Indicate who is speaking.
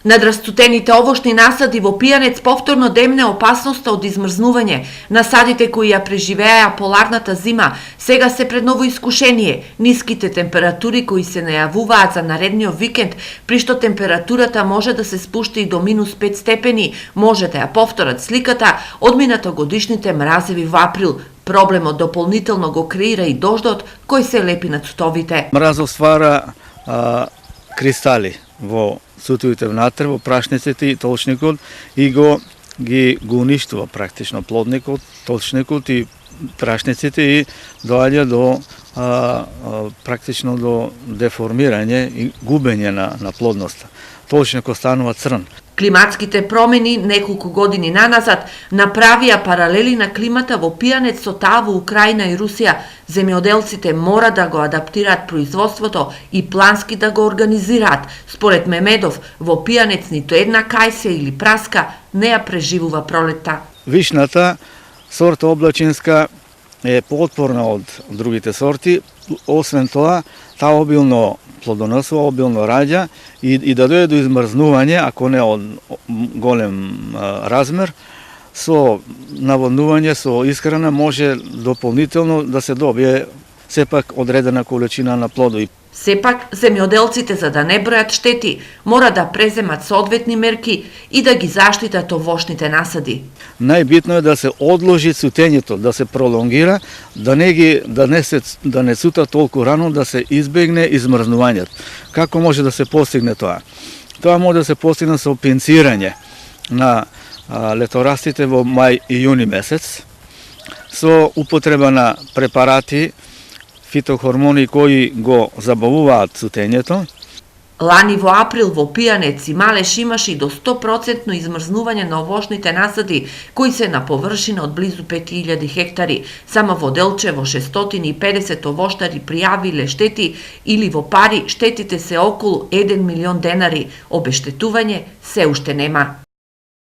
Speaker 1: Надрастутените овошни насади во Пијанец повторно демне опасноста од измрзнување. Насадите кои ја преживеа поларната зима сега се пред ново искушение. Ниските температури кои се најавуваат за наредниот викенд, при што температурата може да се спушти и до -5 степени, може да ја повторат сликата од минатогодишните мразеви во април. Проблемот дополнително го креира и дождот кој се лепи на цутовите.
Speaker 2: Мразот ствара кристали во цутовите внатре, во прашниците и толчникот и ги уништува практично плодникот, толчникот и прашниците и доаѓа до практично до деформирање и губење на плодноста. Толчникот станува црн.
Speaker 1: Климатските промени неколку години наназад направија паралели на климата во Пијанец со таа во Украина и Русија. Земјоделците мора да го адаптираат производството и плански да го организираат. Според Мемедов, во Пијанец ниту една кајсе или праска не ја преживува пролетта.
Speaker 2: Вишната, сорта облачинска, е поотпорна од другите сорти. Освен тоа, таа обилно плодоносува, обилно раѓа и да дојде до измрзнување, ако не од голем размер, со наводнување, со исхрана може дополнително да се добие сепак одредена количина на плодови.
Speaker 1: Сепак, земјоделците, за да не бројат штети, мора да преземат соодветни мерки и да ги заштитат овошните насади.
Speaker 2: Најбитно е да се одложи цутењето, да се пролонгира, да не цута толку рано, да се избегне измрзнувањето. Како може да се постигне тоа? Тоа може да се постигне со пенцирање на леторастите во мај и јуни месец, со употреба на препарати, фитохормони кои го забавуваат цутењето.
Speaker 1: Лани во април во Пијанец и Малеш имаше и до 100% измрзнување на овошните насади, кои се на површина од близу 5000 хектари. Само во Делчево 650 овоштари пријавиле штети или во пари штетите се околу 1 милион денари. Обештетување се уште нема.